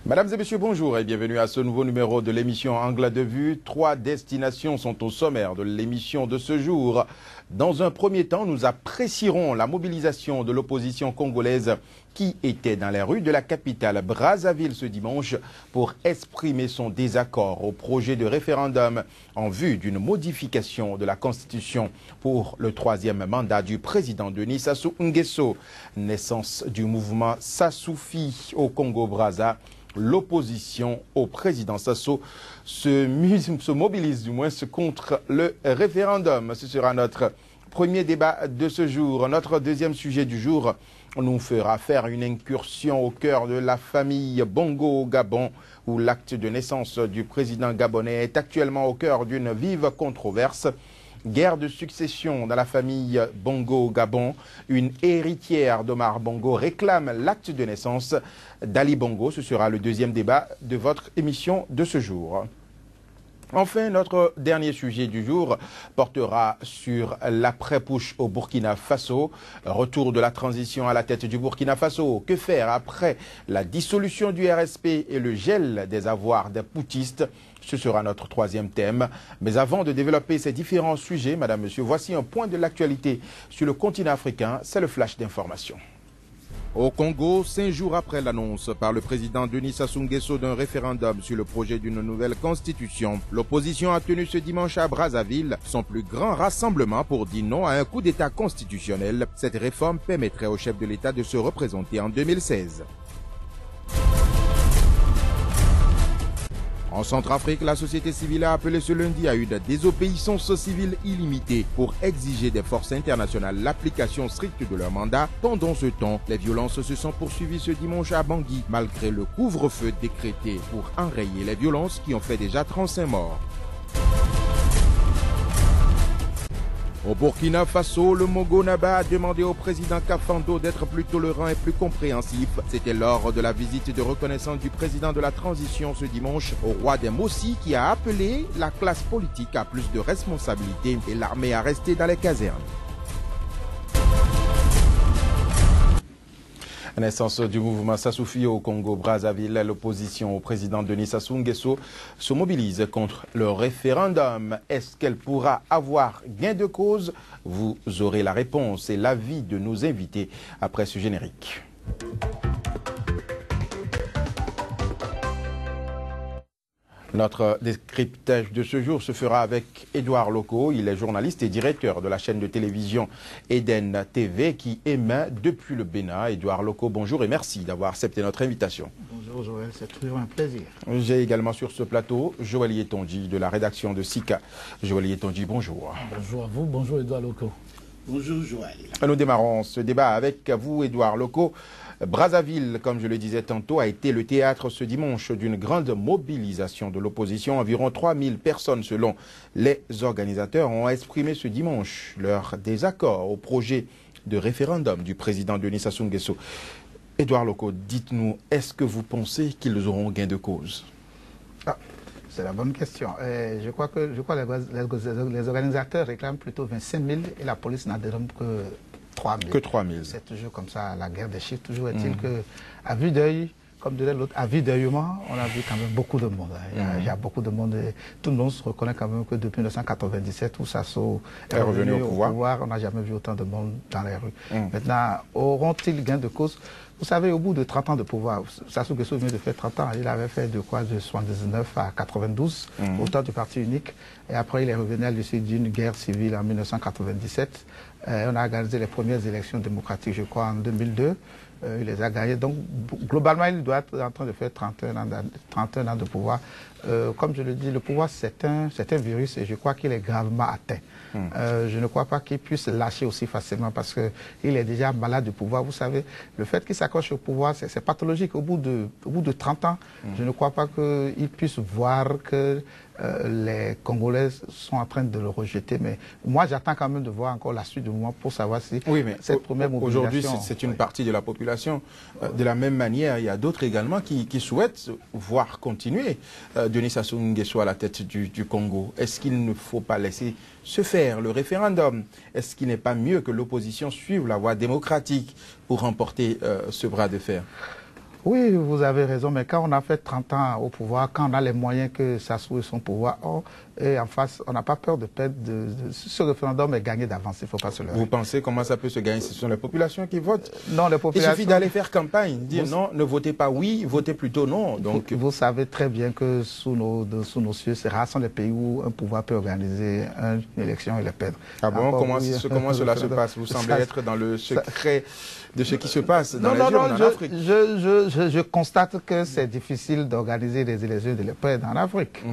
Mesdames et messieurs, bonjour et bienvenue à ce nouveau numéro de l'émission Angle de Vue. 3 destinations sont au sommaire de l'émission de ce jour. Dans un premier temps, nous apprécierons la mobilisation de l'opposition congolaise qui était dans les rues de la capitale Brazzaville ce dimanche pour exprimer son désaccord au projet de référendum en vue d'une modification de la Constitution pour le 3e mandat du président Denis Sassou Nguesso. Naissance du mouvement Sassoufi au Congo-Brazza. L'opposition au président Sassou se mobilise contre le référendum. Ce sera notre premier débat de ce jour. Notre deuxième sujet du jour nous fera faire une incursion au cœur de la famille Bongo au Gabon, où l'acte de naissance du président gabonais est actuellement au cœur d'une vive controverse. Guerre de succession dans la famille Bongo au Gabon. Une héritière d'Omar Bongo réclame l'acte de naissance d'Ali Bongo. Ce sera le deuxième débat de votre émission de ce jour. Enfin, notre dernier sujet du jour portera sur l'après-push au Burkina Faso. Retour de la transition à la tête du Burkina Faso. Que faire après la dissolution du RSP et le gel des avoirs des putschistes? Ce sera notre troisième thème. Mais avant de développer ces différents sujets, Madame, Monsieur, voici un point de l'actualité sur le continent africain. C'est le flash d'information. Au Congo, 5 jours après l'annonce par le président Denis Sassou Nguesso d'un référendum sur le projet d'une nouvelle constitution, l'opposition a tenu ce dimanche à Brazzaville son plus grand rassemblement pour dire non à un coup d'État constitutionnel. Cette réforme permettrait au chef de l'État de se représenter en 2016. En Centrafrique, la société civile a appelé ce lundi à une désobéissance civile illimitée pour exiger des forces internationales l'application stricte de leur mandat. Pendant ce temps, les violences se sont poursuivies ce dimanche à Bangui, malgré le couvre-feu décrété pour enrayer les violences qui ont fait déjà 35 morts. Au Burkina Faso, le Mogo-Naba a demandé au président Kafando d'être plus tolérant et plus compréhensif. C'était lors de la visite de reconnaissance du président de la transition ce dimanche au roi des Mossi qui a appelé la classe politique à plus de responsabilités et l'armée à rester dans les casernes. Naissance du mouvement Sassoufi au Congo-Brazzaville, l'opposition au président Denis Sassou Nguesso se mobilise contre le référendum. Est-ce qu'elle pourra avoir gain de cause? Vous aurez la réponse et l'avis de nos invités après ce générique. Notre décryptage de ce jour se fera avec Édouard Loko. Il est journaliste et directeur de la chaîne de télévision Eden TV qui émet depuis le Bénin. Édouard Loko, bonjour et merci d'avoir accepté notre invitation. Bonjour Joël, c'est toujours un plaisir. J'ai également sur ce plateau Joël Yetonji de la rédaction de SICA. Joël Yetonji, bonjour. Bonjour à vous, bonjour Édouard Loko. Bonjour Joël. Nous démarrons ce débat avec vous Édouard Loko. Brazzaville, comme je le disais tantôt, a été le théâtre ce dimanche d'une grande mobilisation de l'opposition. Environ 3000 personnes, selon les organisateurs, ont exprimé ce dimanche leur désaccord au projet de référendum du président Denis Sassou Nguesso. Édouard Loko, dites-nous, est-ce que vous pensez qu'ils auront gain de cause? C'est la bonne question. Je crois que les organisateurs réclament plutôt 25 000 et la police n'en dénombre que 3 000. Que 3 000. C'est toujours comme ça, la guerre des chiffres. Toujours est-il qu'à vue d'œil, comme dirait l'autre, à vue d'œil humain, on a vu quand même beaucoup de monde. Il y a beaucoup de monde. Tout le monde se reconnaît quand même que depuis 1997, où Sassou est revenu au pouvoir, on n'a jamais vu autant de monde dans les rues. Maintenant, auront-ils gain de cause? Vous savez, au bout de 30 ans de pouvoir, Sassou Nguesso vient de faire 30 ans. Il avait fait de quoi? De 79 à 92, au temps du parti unique. Et après, il est revenu à l'issue d'une guerre civile en 1997. On a organisé les premières élections démocratiques, je crois, en 2002. Il les a gagnés. Donc, globalement, il doit être en train de faire 31 ans de pouvoir. Comme je le dis, le pouvoir, c'est un virus et je crois qu'il est gravement atteint. Je ne crois pas qu'il puisse lâcher aussi facilement parce qu'il est déjà malade du pouvoir. Vous savez, le fait qu'il s'accroche au pouvoir, c'est pathologique. Au bout de 30 ans, je ne crois pas qu'il puisse voir que les Congolais sont en train de le rejeter. Mais moi, j'attends quand même de voir encore la suite du mouvement pour savoir si cette première mobilisation... Aujourd'hui, c'est une partie de la population. De la même manière, il y a d'autres également qui souhaitent voir continuer Denis Sassou Nguesso à la tête du Congo. Est-ce qu'il ne faut pas laisser se faire le référendum? Est-ce qu'il n'est pas mieux que l'opposition suive la voie démocratique pour remporter ce bras de fer? Oui, vous avez raison, mais quand on a fait 30 ans au pouvoir, quand on a les moyens que ça soit son pouvoir, et en face, on n'a pas peur de perdre. Ce référendum est gagné d'avance, il ne faut pas se leurrer. Vous pensez comment ça peut se gagner? Ce sont les populations qui votent. Non, les populations... Il suffit d'aller faire campagne, dire non, ne votez pas oui, votez plutôt non. Donc... Vous savez très bien que sous nos cieux, ces rares sont les pays où un pouvoir peut organiser une élection et les perdre. Ah bon, comment cela se passe? Vous semblez être dans le secret de ce qui se passe dans les urnes en Afrique. Je constate que c'est difficile d'organiser des élections et de les perdre en Afrique.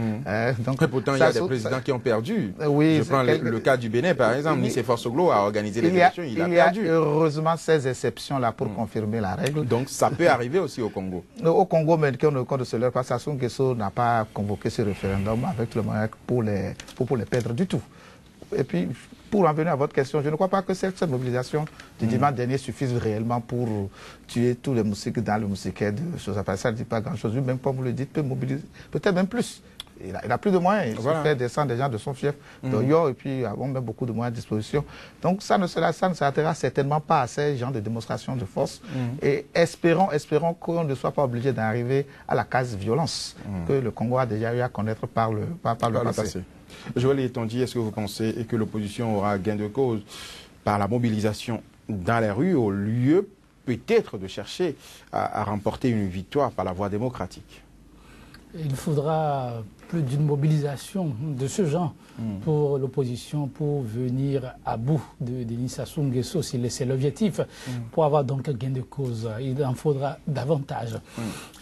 Donc, et pourtant, il y a des présidents qui ont perdu. Oui, je prends le cas du Bénin, par exemple. Nicéphore Soglo a organisé les élections, il a perdu. Il y a heureusement ces exceptions-là pour confirmer la règle. Donc, ça peut arriver aussi au Congo. Au Congo, mais qu'on ne compte de cela, parce que Sassou Nguesso n'a pas convoqué ce référendum avec le moyen pour les perdre du tout. Et puis, pour en venir à votre question, je ne crois pas que cette mobilisation du dimanche dernier suffise réellement pour tuer tous les moustiques dans le moustiquaire de choses à passer. Ça ne dit pas grand-chose. Lui-même, comme vous le dites, peut mobiliser peut-être même plus. Il a plus de moyens. Il se fait descendre des gens de son fief d'Oyo et puis on met beaucoup de moyens à disposition. Donc ça ne s'arrêtera certainement pas à ces gens de démonstration de force. Et espérons qu'on ne soit pas obligé d'arriver à la case violence que le Congo a déjà eu à connaître par le passé. Joël Etonji, est-ce que vous pensez que l'opposition aura gain de cause par la mobilisation dans les rues au lieu peut-être de chercher à remporter une victoire par la voie démocratique? Il faudra plus d'une mobilisation de ce genre pour l'opposition, pour venir à bout de Denis Sassou Nguesso, si c'est l'objectif, pour avoir donc gain de cause. Il en faudra davantage.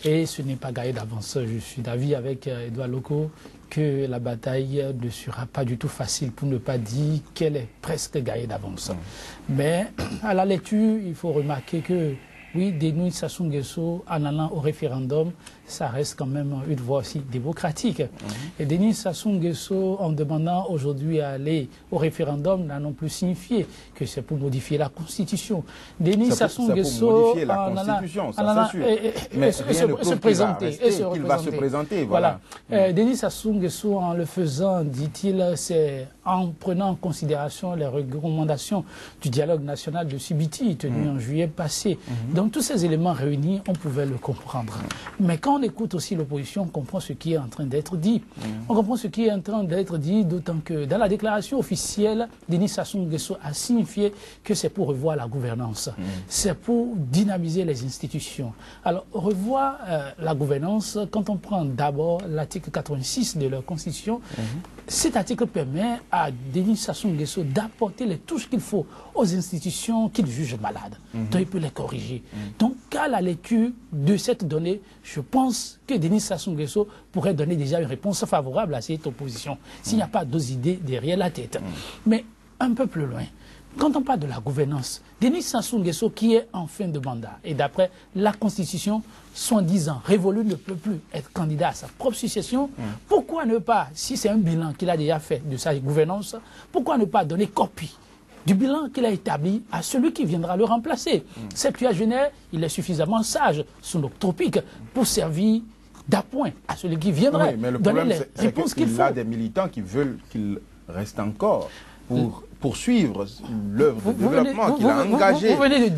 Et ce n'est pas gagné d'avance. Je suis d'avis avec Edouard Loko que la bataille ne sera pas du tout facile, pour ne pas dire qu'elle est presque gagnée d'avance. Mais à la lecture, il faut remarquer que oui, Denis Sassou Nguesso, en allant au référendum, ça reste quand même une voie aussi démocratique. Et Denis Sassou Nguesso, en demandant aujourd'hui à aller au référendum, n'a non plus signifié que c'est pour modifier la Constitution. Denis Sassou Nguesso, pour modifier la Constitution, ça c'est sûr. Mais rien ne prouve qu'il va se présenter. Voilà. Denis Sassou Nguesso, en le faisant, dit-il, c'est en prenant en considération les recommandations du dialogue national de Subiti, tenu en juillet passé. Donc tous ces éléments réunis, on pouvait le comprendre. Mais quand on écoute aussi l'opposition, on comprend ce qui est en train d'être dit. On comprend ce qui est en train d'être dit, d'autant que dans la déclaration officielle, Denis Sassou Nguesso a signifié que c'est pour revoir la gouvernance. C'est pour dynamiser les institutions. Alors, revoir la gouvernance, quand on prend d'abord l'article 86 de leur Constitution, cet article permet à Denis Sassou Nguesso d'apporter les touches qu'il faut aux institutions qu'il juge malades. Donc, il peut les corriger. Donc, à la lecture de cette donnée, je pense que Denis Sassou Nguesso pourrait donner déjà une réponse favorable à cette opposition, s'il n'y a pas d'autres idées derrière la tête. Mais un peu plus loin, quand on parle de la gouvernance, Denis Sassou Nguesso, qui est en fin de mandat, et d'après la Constitution, 70 ans, révolu, ne peut plus être candidat à sa propre succession, pourquoi ne pas, si c'est un bilan qu'il a déjà fait de sa gouvernance, pourquoi ne pas donner copie du bilan qu'il a établi à celui qui viendra le remplacer? Septuagénaire, il est suffisamment sage, sous-tropique, pour servir d'appoint à celui qui viendrait donner les réponses qu'il faut. Il y a des militants qui veulent qu'il reste encore pour poursuivre l'œuvre de développement qu'il a engagée. Vous venez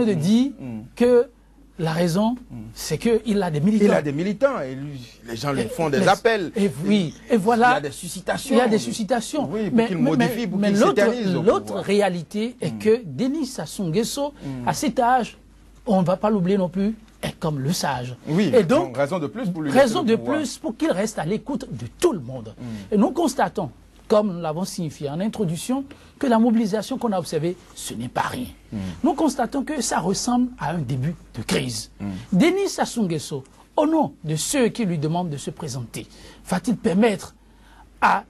de dire, que la raison, c'est qu'il a des militants. Il a des militants et les gens lui font des appels. Et voilà. Il y a des suscitations. Il y a des suscitations. Oui, pour qu'il modifie, pour qu'il s'éternise. Mais l'autre réalité est que Denis Sassou Nguesso, à cet âge, on ne va pas l'oublier non plus, est comme le sage. Oui, et donc, raison de plus pour lui. Raison de plus pour qu'il reste à l'écoute de tout le monde. Et nous constatons, comme nous l'avons signifié en introduction, que la mobilisation qu'on a observée, ce n'est pas rien. Nous constatons que ça ressemble à un début de crise. Denis Sassou Nguesso, au nom de ceux qui lui demandent de se présenter, va-t-il permettre à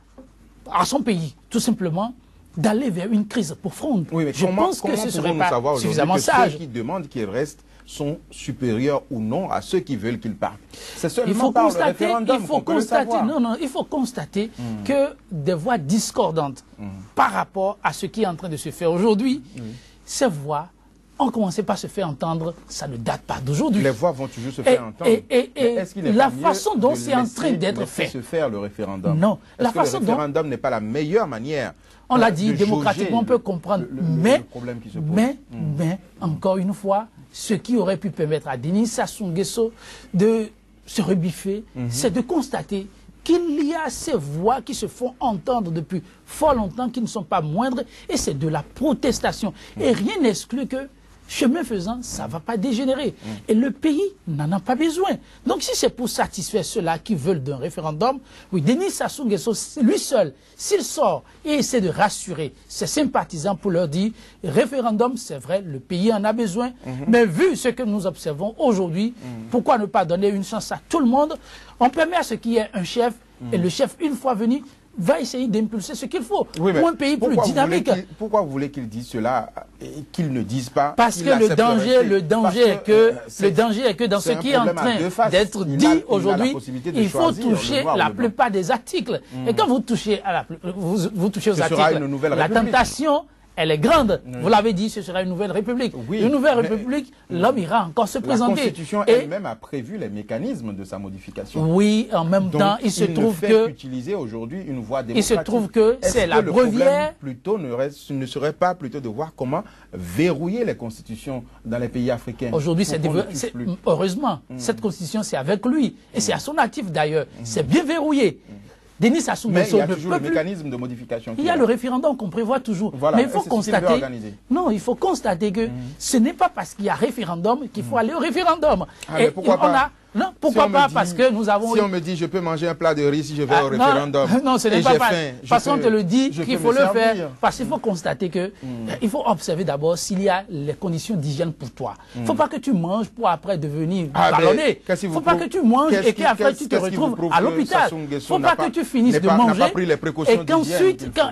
son pays, tout simplement, d'aller vers une crise profonde? Oui, mais je pense que ce serait pas suffisamment sage. Ceux qui demandent qu'il reste sont supérieurs ou non à ceux qui veulent qu'il parte. C'est seulement par le référendum qu'on peut le savoir. Il faut constater que des voix discordantes par rapport à ce qui est en train de se faire aujourd'hui, ces voix ont commencé par se faire entendre, ça ne date pas d'aujourd'hui. Les voix vont toujours se faire entendre. Et la façon dont c'est en train d'être fait. Se faire le référendum. Non, la façon dont le référendum n'est pas la meilleure manière. On l'a dit, démocratiquement, on peut comprendre. Le problème qui se pose. Mais, encore une fois, ce qui aurait pu permettre à Denis Sassou Nguesso de se rebiffer, c'est de constater qu'il y a ces voix qui se font entendre depuis fort longtemps, qui ne sont pas moindres, et c'est de la protestation. Et rien n'exclut que, chemin faisant, ça ne va pas dégénérer. Et le pays n'en a pas besoin. Donc si c'est pour satisfaire ceux-là qui veulent d'un référendum, oui, Denis Sassou Nguesso, lui seul, s'il sort et essaie de rassurer ses sympathisants pour leur dire, référendum, c'est vrai, le pays en a besoin, mais vu ce que nous observons aujourd'hui, pourquoi ne pas donner une chance à tout le monde? On permet à ce qu'il y ait un chef, et le chef, une fois venu, va essayer d'impulser ce qu'il faut pour un pays plus dynamique. Pourquoi vous voulez qu'ils disent cela et qu'ils ne disent pas? Parce que le danger est que dans ce qui est en train d'être dit aujourd'hui, il faut toucher la plupart des articles. Et quand vous touchez aux articles, la tentation, elle est grande. Vous l'avez dit, ce sera une nouvelle république. Oui, une nouvelle république, l'homme ira encore se présenter. La Constitution elle-même a prévu les mécanismes de sa modification. Oui, en même temps, il se trouve que utiliser aujourd'hui une voie démocratique. Il se trouve que c'est la brevière. Plutôt ne serait pas plutôt de voir comment verrouiller les constitutions dans les pays africains. Aujourd'hui, heureusement, cette constitution, c'est avec lui. Et c'est à son actif d'ailleurs. C'est bien verrouillé. Denis Sassou Nguesso ne peut plus. Mais il y a toujours le mécanisme de modification. Il y a le référendum qu'on prévoit toujours. Voilà. Mais il faut constater. Non, il faut constater que ce n'est pas parce qu'il y a référendum qu'il faut aller au référendum. Ah, et pourquoi pas? Non, pourquoi pas? Parce que nous avons... Si on me dit je peux manger un plat de riz si je vais au référendum. Non, ce n'est pas parce qu'on te le dit qu'il faut le faire. Parce qu'il faut constater que il faut observer d'abord s'il y a les conditions d'hygiène pour toi. Il ne faut pas que tu manges pour après devenir ballonné. Il ne faut pas que tu manges et qu'après tu te retrouves à l'hôpital. Il ne faut pas que tu finisses de manger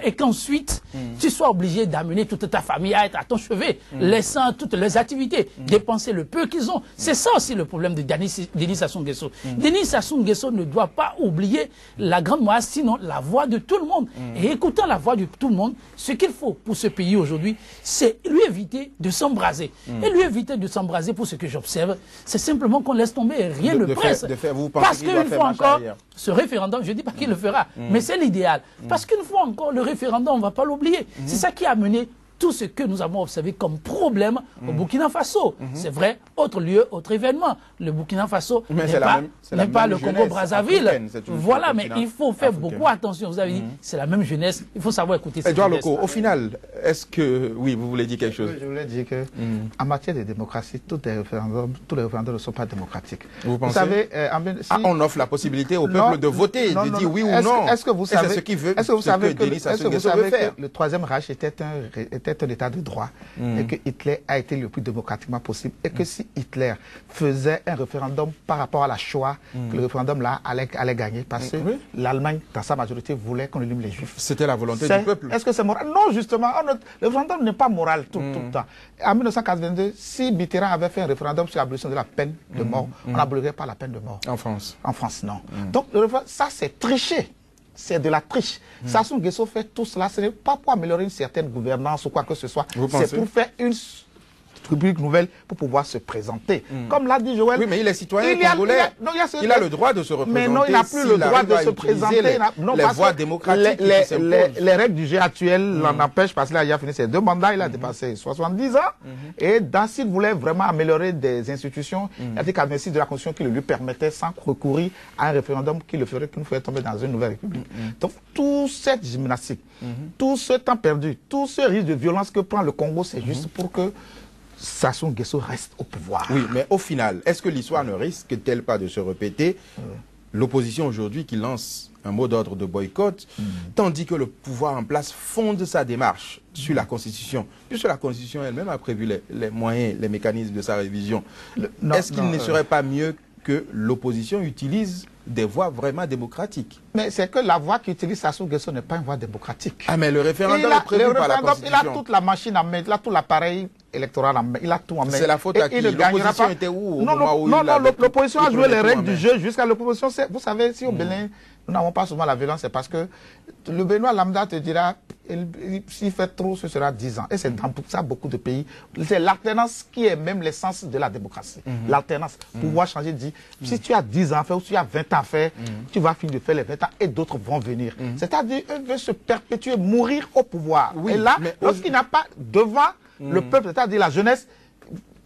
et qu'ensuite tu sois obligé d'amener toute ta famille à être à ton chevet, laissant toutes les activités, dépenser le peu qu'ils ont. C'est ça aussi le problème de Denis Sassou Nguesso. Denis Sassou Nguesso ne doit pas oublier la grande masse, sinon la voix de tout le monde. Et écoutant la voix de tout le monde, ce qu'il faut pour ce pays aujourd'hui, c'est lui éviter de s'embraser. Et lui éviter de s'embraser, pour ce que j'observe, c'est simplement qu'on laisse tomber et rien ne presse. Parce qu'une fois encore, ce référendum, je ne dis pas qu'il le fera, mais c'est l'idéal. Parce qu'une fois encore, le référendum, on ne va pas l'oublier. C'est ça qui a mené tout ce que nous avons observé comme problème au Burkina Faso. C'est vrai, autre lieu, autre événement. Le Burkina Faso n'est pas le Congo-Brazzaville. Voilà, mais il faut faire beaucoup attention. Vous avez dit, c'est la même jeunesse. Il faut savoir écouter cette Edouard jeunesse. Loko, au final, est-ce que... Oui, vous voulez dire quelque chose? Je voulais dire que en matière de démocratie, tous les référendums ne sont pas démocratiques. Vous pensez? savez, on offre la possibilité au peuple de voter, de dire oui ou non. Est-ce que vous savez, c'est ce qu'il veut, que le Troisième Reich était un état de droit et que Hitler a été le plus démocratiquement possible et que si Hitler faisait un référendum par rapport à la Shoah, que le référendum là allait gagner parce que l'Allemagne, dans sa majorité, voulait qu'on élimine les Juifs. C'était la volonté du peuple. Est-ce que c'est moral? Non, justement, le référendum n'est pas moral tout le temps. En 1982, si Mitterrand avait fait un référendum sur l'abolition de la peine de mort, on n'abolirait pas la peine de mort. En France? En France, non. Donc, ça, c'est tricher. C'est de la triche. Sassou Nguesso fait tout cela, ce n'est pas pour améliorer une certaine gouvernance ou quoi que ce soit. C'est pour faire une République nouvelle pour pouvoir se présenter. Comme l'a dit Joël. Oui, mais il est citoyen congolais. Il a le droit de se représenter. Mais non, il n'a plus le droit de se présenter. Les voies démocratiques les règles du jeu actuel l'en empêchent parce qu'il a fini ses 2 mandats, il a dépassé 70 ans. Et s'il voulait vraiment améliorer des institutions, il a dit qu'à merci de la Constitution qui le lui permettait sans recourir à un référendum qui nous ferait tomber dans une nouvelle République. Donc, toute cette gymnastique, tout ce temps perdu, tout ce risque de violence que prend le Congo, c'est juste pour que Sassou Nguesso reste au pouvoir. Oui, mais au final, est-ce que l'histoire ne risque-t-elle pas de se répéter? L'opposition aujourd'hui qui lance un mot d'ordre de boycott, tandis que le pouvoir en place fonde sa démarche sur la Constitution, puisque la Constitution elle-même a prévu les moyens, les mécanismes de sa révision. Est-ce qu'il ne serait pas mieux que l'opposition utilise des voies vraiment démocratiques? Mais c'est que la voie qu'utilise Sassou Nguesso n'est pas une voie démocratique. Ah, mais le référendum est prévu par la Constitution. Il a toute la machine en main, il a tout l'appareil électoral en main, il a tout en main. C'est la faute à qui? L'opposition était où au moment où l'opposition a joué les règles du jeu jusqu'à l'opposition. Vous savez, si au Bénin, nous n'avons pas souvent la violence, c'est parce que le Benoît lambda te dira, s'il fait trop, ce sera 10 ans. Et c'est dans ça beaucoup de pays. C'est l'alternance qui est même l'essence de la démocratie. L'alternance. Pouvoir changer de dire, si tu as 10 ans à faire ou si tu as 20 ans à faire, tu vas finir de faire les 20 ans et d'autres vont venir. C'est-à-dire, eux veulent se perpétuer, mourir au pouvoir. Et là, lorsqu'il n'a pas devant le peuple, c'est-à-dire la jeunesse,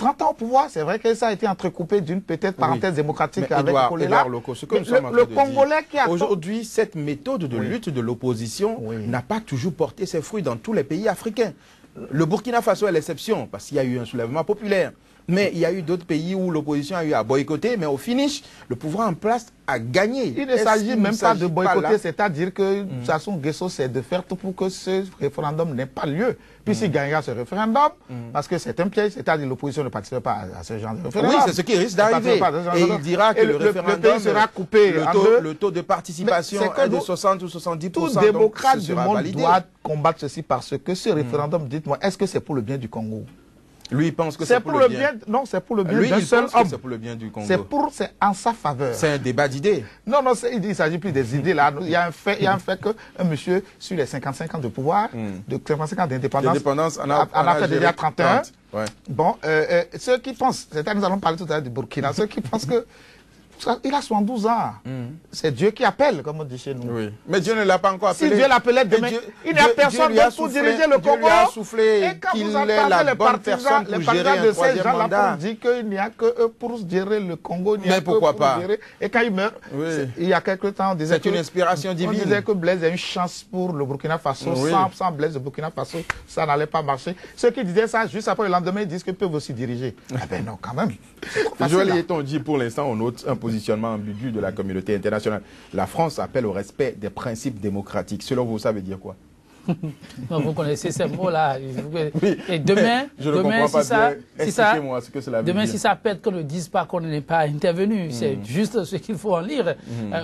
30 ans au pouvoir, c'est vrai que ça a été entrecoupé d'une peut-être parenthèse démocratique mais avec Édouard Loko, ce que nous sommes en train le de Congolais dire, qui a... aujourd'hui, cette méthode de lutte de l'opposition n'a pas toujours porté ses fruits dans tous les pays africains. Le Burkina Faso est l'exception, parce qu'il y a eu un soulèvement populaire. Mais il y a eu d'autres pays où l'opposition a eu à boycotter, mais au finish, le pouvoir en place a gagné. Il ne s'agit même pas de boycotter, c'est-à-dire que Sassou Nguesso, c'est de faire tout pour que ce référendum n'ait pas lieu. Puis s'il gagnera ce référendum, parce que c'est un piège, c'est-à-dire que l'opposition ne participe pas à ce genre de référendum. Oui, c'est ce qui risque d'arriver. Et il dira que le référendum, pays sera coupé le taux de participation est de 60 ou 70%. Tout démocrate du monde doit combattre ceci parce que ce référendum, dites-moi, est-ce que c'est pour le bien du Congo? Lui, il pense que c'est pour le bien. Non, c'est pour le bien d'un seul homme. C'est pour le bien du Congo. C'est en sa faveur. C'est un débat d'idées. Non, il ne s'agit plus des idées là. Il y a un fait qu'un monsieur, sur les 55 ans de pouvoir, de 55 ans d'indépendance, en a fait déjà 31. Ouais. Bon, ceux qui pensent, c'est-à-dire nous allons parler tout à l'heure du Burkina, ceux qui pensent que il a 72 ans. C'est Dieu qui appelle, comme on dit chez nous. Oui. Mais Dieu ne l'a pas encore appelé. Si Dieu l'appelait demain, il n'y a personne pour diriger le Congo. Dieu lui a soufflé qu'il est la bonne personne pour gérer un troisième mandat. On dit qu'il n'y a que eux pour gérer le Congo. Mais pourquoi pas? Et quand il meurt, il y a quelque temps, on disait c'est une inspiration divine. On disait que Blaise a une chance pour le Burkina Faso. Sans Blaise, le Burkina Faso, ça n'allait pas marcher. Ceux qui disaient ça, juste après le lendemain, ils disent qu'ils peuvent aussi diriger. Ah ben non, quand même. Joël Yeton dit pour l'instant, on note un positionnement ambigu de la communauté internationale. La France appelle au respect des principes démocratiques. Selon vous, ça veut dire quoi? Non, vous connaissez ces mots-là. Oui, et demain, si ça pète, qu'on ne dise pas qu'on n'est pas intervenu. C'est juste ce qu'il faut en lire.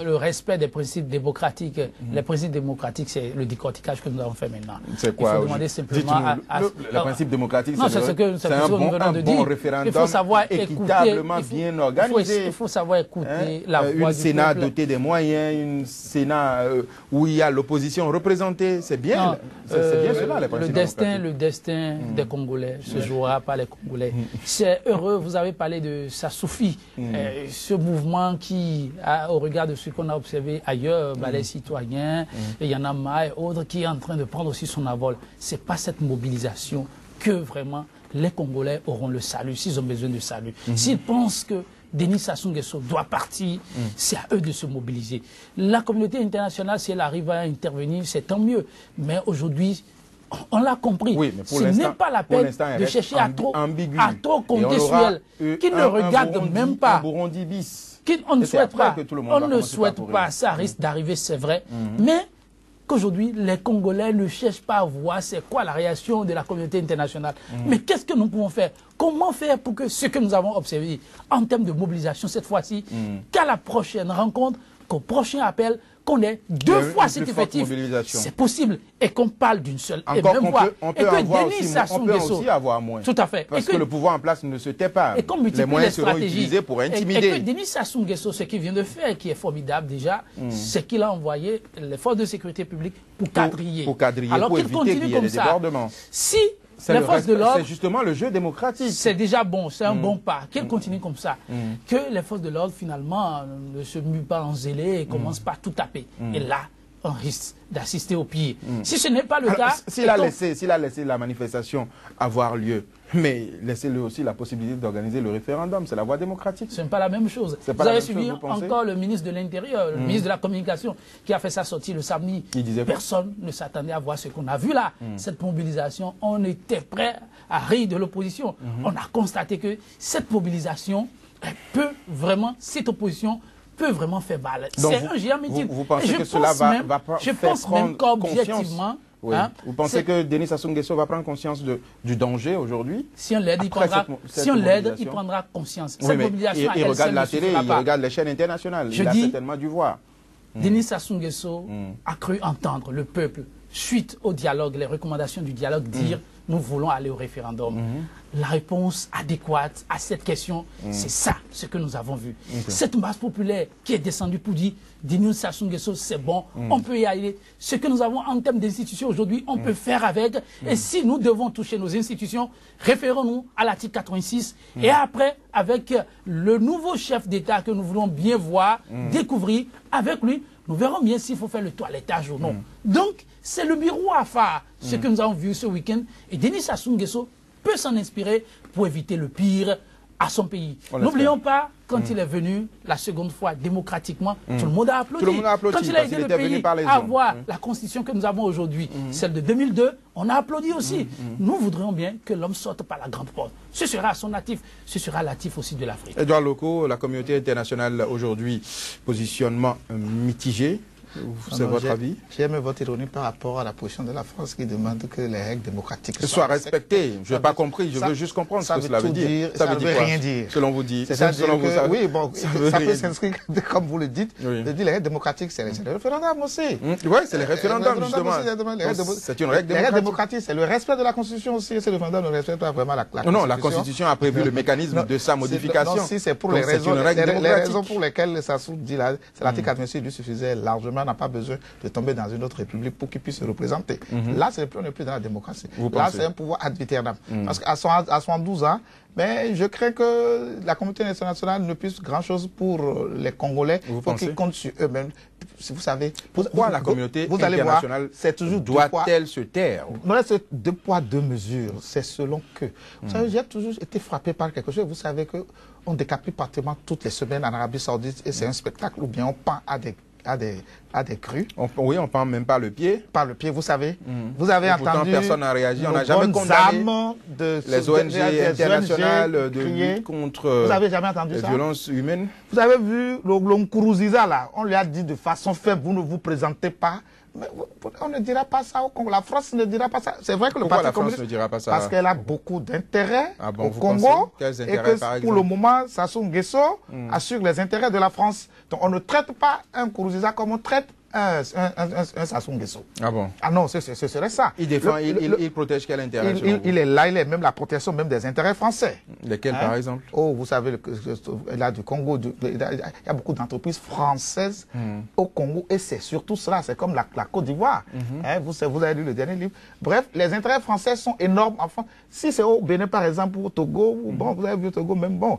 Le respect des principes démocratiques. Les principes démocratiques, c'est le décortiquage que nous avons fait maintenant. C'est quoi? Il faut demander simplement le principe démocratique, c'est un bon référendum. Il faut savoir équitablement bien organisé. Il faut savoir écouter la voix du peuple. Un Sénat doté des moyens, un Sénat où il y a l'opposition représentée, c'est bien. C'est bien cela, les principes le destin des Congolais se jouera par les Congolais. C'est heureux, vous avez parlé de Sassoufi, ce mouvement qui, au regard de ce qu'on a observé ailleurs, les citoyens, il y en a marre et autres, qui est en train de prendre aussi son envol. C'est pas cette mobilisation que vraiment les Congolais auront le salut, s'ils ont besoin de salut. S'ils pensent que Denis Sassou Nguesso doit partir, c'est à eux de se mobiliser. La communauté internationale, si elle arrive à intervenir, c'est tant mieux. Mais aujourd'hui, on l'a compris. Oui, ce n'est pas la peine de chercher à trop compter sur elle, qui ne regarde même pas. On ne souhaite pas. On ne souhaite pas. Ça risque d'arriver, c'est vrai. Mais qu'aujourd'hui, les Congolais ne cherchent pas à voir c'est quoi la réaction de la communauté internationale. Mais qu'est-ce que nous pouvons faire? Comment faire pour que ce que nous avons observé en termes de mobilisation cette fois-ci, qu'à la prochaine rencontre, qu'au prochain appel, qu'on ait deux fois cet effectif, c'est possible, et qu'on parle d'une seule et même voix. On peut aussi avoir moins. Tout à fait. Parce que le pouvoir en place ne se tait pas. Et qu'on multiplie les moyens seront utilisés pour intimider. Et que Denis Sassou Nguesso, ce qu'il vient de faire, qui est formidable déjà, c'est qu'il a envoyé les forces de sécurité publique pour quadriller. Alors pour éviter qu'il y ait des débordements. Si les forces de l'ordre, c'est justement le jeu démocratique. C'est déjà bon, c'est un bon pas. Qu'elle continue comme ça. Que les forces de l'ordre, finalement, ne se muent pas en zélé et commencent pas à tout taper. Et là, on risque d'assister au pire. Si ce n'est pas le cas... S'il a laissé la manifestation avoir lieu, mais laissez-le aussi la possibilité d'organiser le référendum, c'est la voie démocratique. Ce n'est pas la même chose. Vous avez suivi encore le ministre de l'Intérieur, le ministre de la Communication, qui a fait sa sortie le samedi. Personne ne s'attendait à voir ce qu'on a vu là. Cette mobilisation, on était prêt à rire de l'opposition. On a constaté que cette mobilisation peut vraiment, cette opposition peut vraiment faire mal. C'est un géant métier. Vous pensez que cela va faire prendre conscience? Oui. Vous pensez que Denis Sassou Nguesso va prendre conscience du danger aujourd'hui? Si on l'aide, il prendra conscience. Oui, cette mobilisation, il regarde la télé, il regarde les chaînes internationales. Il a certainement dû voir. Denis Sassou Nguesso a cru entendre le peuple, suite au dialogue, les recommandations du dialogue, dire nous voulons aller au référendum. La réponse adéquate à cette question, c'est ça, ce que nous avons vu. Cette masse populaire qui est descendue pour dire Denis Sassou Nguesso, c'est bon, on peut y aller. Ce que nous avons en termes d'institutions aujourd'hui, on peut faire avec. Et si nous devons toucher nos institutions, référons-nous à l'article 86. Et après, avec le nouveau chef d'État que nous voulons bien voir, découvrir, avec lui, nous verrons bien s'il faut faire le toilettage ou non. Donc, c'est le miroir phare, ce que nous avons vu ce week-end. Et Denis Sassou Nguesso peut s'en inspirer pour éviter le pire à son pays. N'oublions pas, quand il est venu la seconde fois démocratiquement, tout le monde a applaudi. Tout le monde a applaudi, quand il a aidé le pays à avoir la constitution que nous avons aujourd'hui, celle de 2002, on a applaudi aussi. Nous voudrions bien que l'homme sorte par la grande porte. Ce sera son natif, ce sera l'actif aussi de l'Afrique. Edouard Loko, la communauté internationale aujourd'hui, positionnement mitigé. C'est votre avis? J'aime votre ironie par rapport à la position de la France qui demande que les règles démocratiques soient respectées. Je n'ai pas compris, je veux juste comprendre ce que cela veut dire. Ça veut rien dire. Selon vous dit. Selon vous, oui, bon, ça peut s'inscrire, comme vous le dites. Oui. Les règles démocratiques, c'est le référendum aussi. Oui, c'est les référendums, justement. C'est une règle démocratique. Les règles démocratiques, c'est le respect de la Constitution aussi. C'est le référendum ne respecte pas vraiment la Constitution. Non, la Constitution a prévu le mécanisme de sa modification. Non, si c'est pour les raisons pour lesquelles Sassou dit là, c'est l'article 86 lui suffisait largement, n'a pas besoin de tomber dans une autre république pour qu'il puisse se représenter. Là, on n'est plus dans la démocratie. Là, c'est un pouvoir ad vitam. Parce qu'à 72 ans, mais je crains que la communauté internationale ne puisse grand-chose pour les Congolais, pour qu'ils comptent sur eux-mêmes. Vous savez, pourquoi la communauté internationale doit-elle se taire? Non, c'est 2 poids 2 mesures. C'est selon que. Vous savez, j'ai toujours été frappé par quelque chose. Vous savez qu'on décapite pratiquement toutes les semaines en Arabie Saoudite et c'est un spectacle ou bien on pend à des crues. Oui, on pend même pas le pied. Par le pied, vous savez. Vous avez entendu. Personne n'a réagi. On n'a jamais condamné les ONG internationales de lutte contre vous avez jamais entendu les ça? Violences humaines. Vous avez vu Nkurunziza là, on lui a dit de façon faible, vous ne vous présentez pas. Mais on ne dira pas ça au Congo. La France ne dira pas ça. C'est vrai que le Parti communiste ne dira pas ça? Parce qu'elle a beaucoup d'intérêts au Congo. Quels intérêts, par exemple? Pour le moment, Sassou Nguesso assure les intérêts de la France. Donc on ne traite pas un Nkurunziza comme on traite un Sassou Nguesso. Ah bon? Ah non, ce serait ça. Il défend, il protège quel intérêt? Il est là, il est même la protection même des intérêts français. Lesquels, par exemple? Oh, vous savez, là du Congo, il y a beaucoup d'entreprises françaises au Congo et c'est surtout cela, c'est comme la Côte d'Ivoire. Vous avez lu le dernier livre. Bref, les intérêts français sont énormes. Enfin, si c'est au Bénin, par exemple, ou au Togo, bon, vous avez vu au Togo, même bon,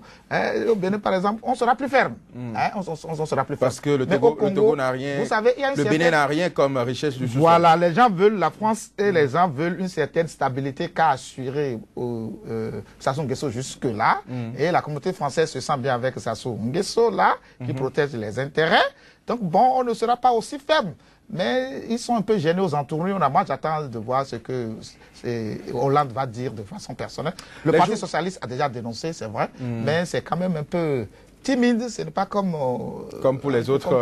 au Bénin, par exemple, on sera plus ferme. On sera plus ferme. Parce que le Togo n'a rien. Vous savez, le Bénin n'a rien comme richesse du sous-sol. Voilà, les gens veulent, la France et les gens veulent une certaine stabilité qu'a assuré Sassou Nguesso jusque-là. Et la communauté française se sent bien avec Sassou Nguesso là, qui protège les intérêts. Donc bon, on ne sera pas aussi ferme. Mais ils sont un peu gênés aux entournures. Moi, j'attends de voir ce que Hollande va dire de façon personnelle. Le Parti socialiste a déjà dénoncé, c'est vrai, mais c'est quand même un peu timide. Ce n'est pas comme pour les autres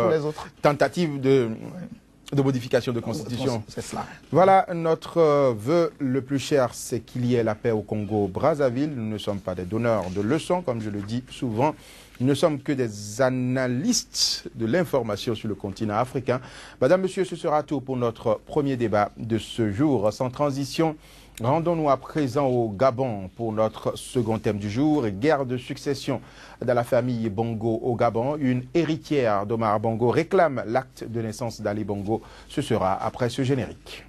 tentatives de modification de constitution. C'est cela. Voilà, notre vœu le plus cher, c'est qu'il y ait la paix au Congo-Brazzaville. Nous ne sommes pas des donneurs de leçons, comme je le dis souvent. Nous ne sommes que des analystes de l'information sur le continent africain. Madame, Monsieur, ce sera tout pour notre premier débat de ce jour. Sans transition, rendons-nous à présent au Gabon pour notre second thème du jour. Guerre de succession dans la famille Bongo au Gabon. Une héritière d'Omar Bongo réclame l'acte de naissance d'Ali Bongo. Ce sera après ce générique.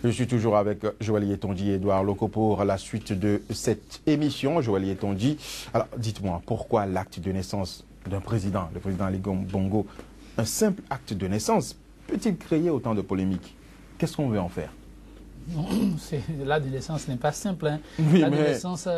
Je suis toujours avec Joël Tondi et Edouard Loko pour la suite de cette émission. Joël Tondi, alors dites-moi, pourquoi l'acte de naissance d'un président, le président Ali Bongo, un simple acte de naissance, peut-il créer autant de polémiques? Qu'est-ce qu'on veut en faire? L'acte de naissance n'est pas simple. Hein. Oui, l'acte de naissance,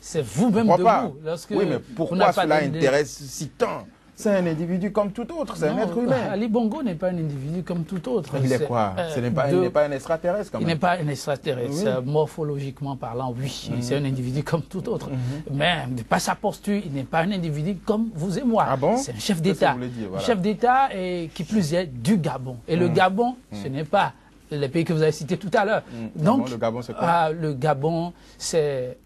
c'est vous-même debout. Oui, mais pourquoi cela intéresse si tant? C'est un individu comme tout autre, c'est un être humain. Ali Bongo n'est pas un individu comme tout autre. Il est quoi? Il n'est pas un extraterrestre quand même. Il n'est pas un extraterrestre. Oui. Morphologiquement parlant, oui. C'est un individu comme tout autre. Mais par sa posture, il n'est pas un individu comme vous et moi. Ah bon? C'est un chef d'État. Voilà. Un chef d'État qui plus est du Gabon. Et le Gabon, ce n'est pas les pays que vous avez cités tout à l'heure. Donc, le Gabon, c'est quoi? Le Gabon, c'est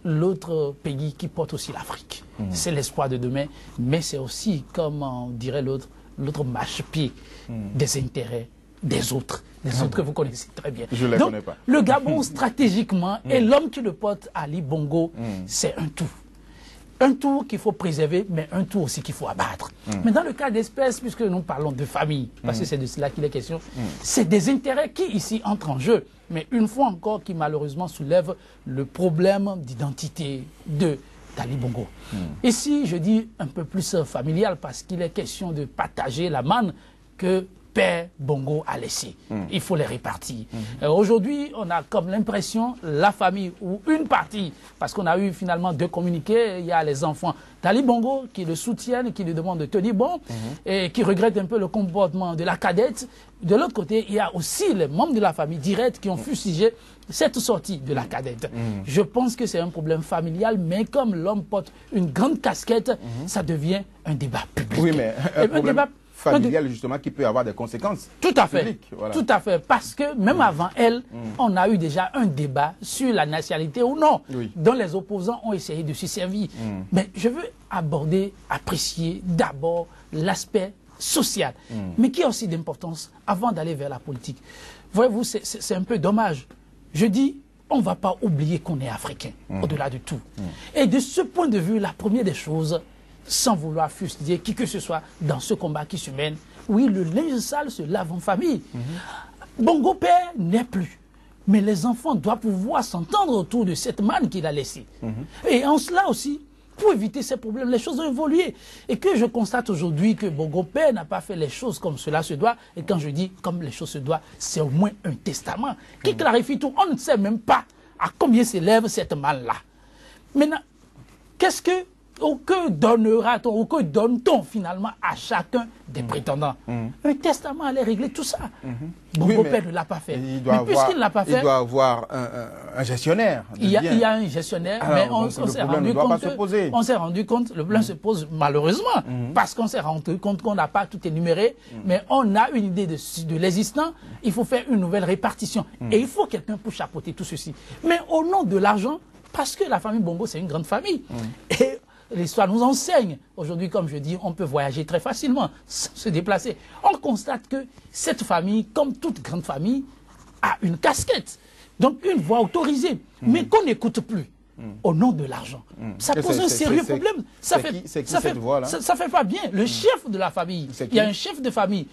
l'autre pays qui porte aussi l'Afrique. C'est l'espoir de demain, mais c'est aussi, comme dirait l'autre marchepied des intérêts des autres que vous connaissez très bien. Je ne les connais pas. Le Gabon, stratégiquement, et l'homme qui le porte, Ali Bongo, c'est un tout. Un tout qu'il faut préserver, mais un tout aussi qu'il faut abattre. Mais dans le cas d'espèces, puisque nous parlons de famille, parce que c'est de cela qu'il est question, c'est des intérêts qui ici entrent en jeu. Mais une fois encore, qui malheureusement soulève le problème d'identité d'Ali Bongo. Ici, je dis un peu plus familial, parce qu'il est question de partager la manne que Père Bongo a laissé. Il faut les répartir. Aujourd'hui, on a comme l'impression, la famille ou une partie, parce qu'on a eu finalement 2 communiqués, il y a les enfants d'Ali Bongo qui le soutiennent, qui lui demandent de tenir bon, et qui regrettent un peu le comportement de la cadette. De l'autre côté, il y a aussi les membres de la famille directe qui ont fustigé cette sortie de la cadette. Je pense que c'est un problème familial, mais comme l'homme porte une grande casquette, ça devient un débat public. Oui, mais un débat familial, justement, qui peut avoir des conséquences. Tout à fait. Publiques, voilà. Tout à fait. Parce que même avant elle, on a eu déjà un débat sur la nationalité ou non, dont les opposants ont essayé de se servir. Mais je veux aborder, apprécier d'abord l'aspect social, mais qui a aussi d'importance avant d'aller vers la politique. Voyez-vous, c'est un peu dommage. Je dis, on ne va pas oublier qu'on est africain, au-delà de tout. Et de ce point de vue, la première des choses, sans vouloir fustiger qui que ce soit dans ce combat qui se mène, oui, le linge sale se lave en famille. Bongo Père n'est plus. Mais les enfants doivent pouvoir s'entendre autour de cette manne qu'il a laissée. Et en cela aussi, pour éviter ces problèmes, les choses ont évolué. Et que je constate aujourd'hui que Bongo Père n'a pas fait les choses comme cela se doit. Et quand je dis comme les choses se doivent, c'est au moins un testament qui clarifie tout. On ne sait même pas à combien s'élève cette manne-là. Maintenant, qu'est-ce que donnera-t-on ou que donne-t-on finalement à chacun des prétendants? Un testament allait régler tout ça. Bongo Père ne l'a pas fait. Mais puisqu'il ne l'a pas fait, il doit avoir un gestionnaire. Il y a un gestionnaire, mais on s'est rendu compte, le problème se pose malheureusement, parce qu'on s'est rendu compte qu'on n'a pas tout énuméré, mais on a une idée de l'existant, il faut faire une nouvelle répartition. Et il faut quelqu'un pour chapeauter tout ceci. Mais au nom de l'argent, parce que la famille Bongo, c'est une grande famille. Et l'histoire nous enseigne. Aujourd'hui, comme je dis, on peut voyager très facilement, se déplacer. On constate que cette famille, comme toute grande famille, a une casquette. Donc une voix autorisée, mais qu'on n'écoute plus. Au nom de l'argent. Ça pose un sérieux problème. Ça fait pas bien. Le chef de la famille, il y a un chef de famille,